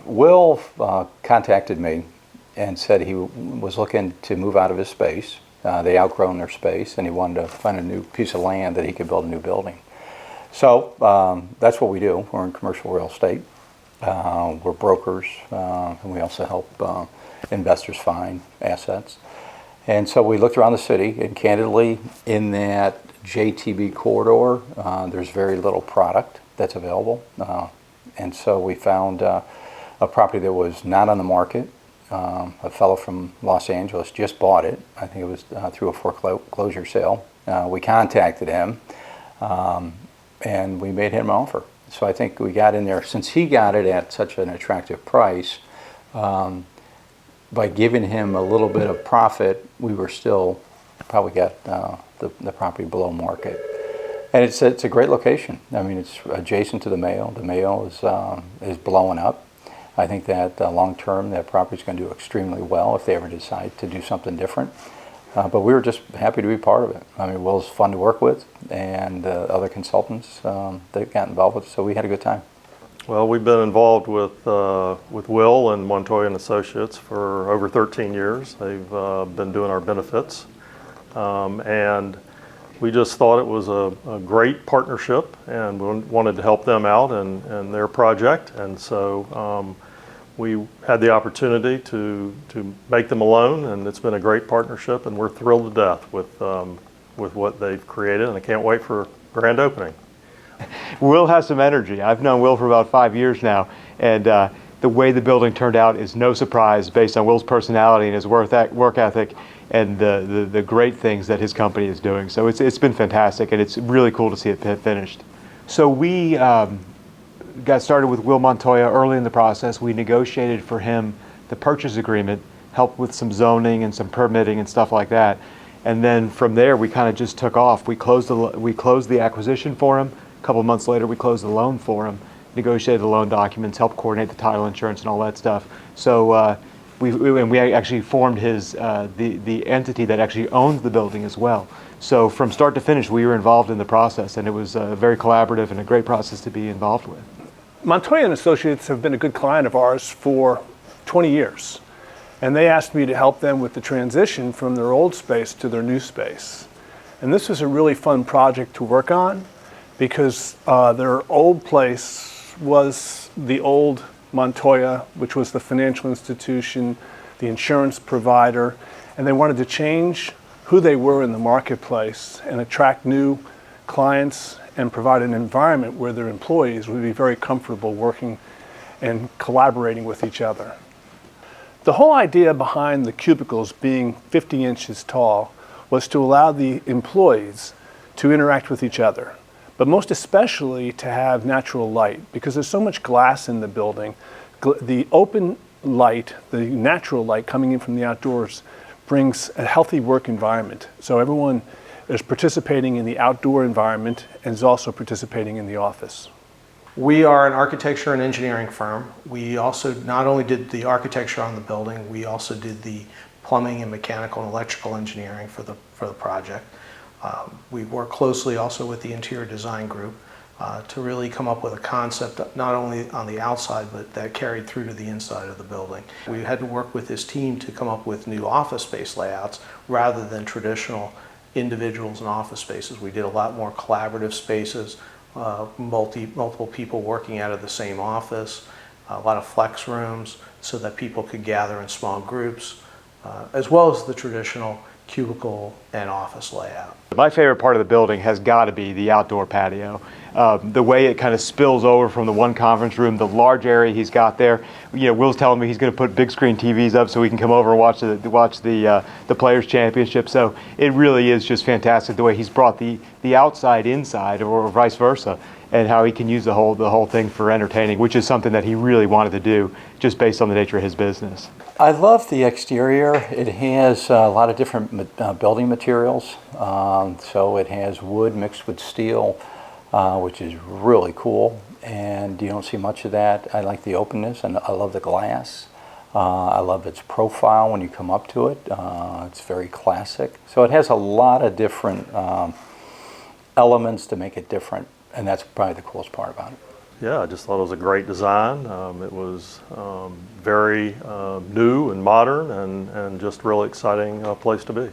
Will contacted me and said he was looking to move out of his space. They outgrown their space, and he wanted to find a new piece of land that he could build a new building. So that's what we do. We're in commercial real estate. We're brokers, and we also help investors find assets. And so we looked around the city, and candidly, in that JTB corridor, there's very little product that's available. And so we found a property that was not on the market. A fellow from Los Angeles just bought it. I think it was through a foreclosure sale. We contacted him, and we made him an offer. So I think we got in there, since he got it at such an attractive price, by giving him a little bit of profit, we were still probably got the property below market. And it's a great location. I mean, it's adjacent to the Mayo. The Mayo is blowing up. I think that long term, that property is going to do extremely well if they ever decide to do something different. But we were just happy to be part of it. I mean, Will's fun to work with, and other consultants that got involved with it, so we had a good time. Well, we've been involved with Will and Montoya Associates for over 13 years. They've been doing our benefits, and we just thought it was a great partnership, and we wanted to help them out in their project. And so we had the opportunity to make them a loan, and it's been a great partnership, and we're thrilled to death with what they've created, and I can't wait for grand opening. Will has some energy. I've known Will for about 5 years now, and the way the building turned out is no surprise based on Will's personality and his work ethic and the great things that his company is doing. So it's been fantastic, and it's really cool to see it finished. So we got started with Will Montoya early in the process. We negotiated for him the purchase agreement, helped with some zoning and some permitting and stuff like that. And then from there, we kind of just took off. We closed the acquisition for him. A couple months later, we closed the loan for him, negotiated the loan documents, helped coordinate the title insurance and all that stuff. So we actually formed the entity that actually owns the building as well. So from start to finish, we were involved in the process, and it was very collaborative and a great process to be involved with. Montoya Associates have been a good client of ours for 20 years. And they asked me to help them with the transition from their old space to their new space. And this was a really fun project to work on because their old place was the old Montoya, which was the financial institution, the insurance provider, and they wanted to change who they were in the marketplace and attract new clients and provide an environment where their employees would be very comfortable working and collaborating with each other. The whole idea behind the cubicles being 50 inches tall was to allow the employees to interact with each other, but most especially to have natural light, because there's so much glass in the building. The open light, the natural light coming in from the outdoors, brings a healthy work environment. So everyone is participating in the outdoor environment and is also participating in the office. We are an architecture and engineering firm. We also not only did the architecture on the building, we also did the plumbing and mechanical and electrical engineering for the project. We work closely also with the interior design group to really come up with a concept not only on the outside but that carried through to the inside of the building. We had to work with this team to come up with new office space layouts rather than traditional individuals and office spaces. We did a lot more collaborative spaces, multiple people working out of the same office, a lot of flex rooms so that people could gather in small groups, as well as the traditional cubicle and office layout. My favorite part of the building has got to be the outdoor patio. The way it kind of spills over from the one conference room, the large area he's got there. You know, Will's telling me he's going to put big screen TVs up so we can come over and watch the Players Championship. So it really is just fantastic the way he's brought the outside inside, or vice versa, and how he can use the whole thing for entertaining, which is something that he really wanted to do just based on the nature of his business. I love the exterior. It has a lot of different building materials. So it has wood mixed with steel, which is really cool, and you don't see much of that. I like the openness, and I love the glass. I love its profile when you come up to it. It's very classic. So it has a lot of different elements to make it different, and that's probably the coolest part about it. yeah, I just thought it was a great design. It was very new and modern and just really exciting place to be.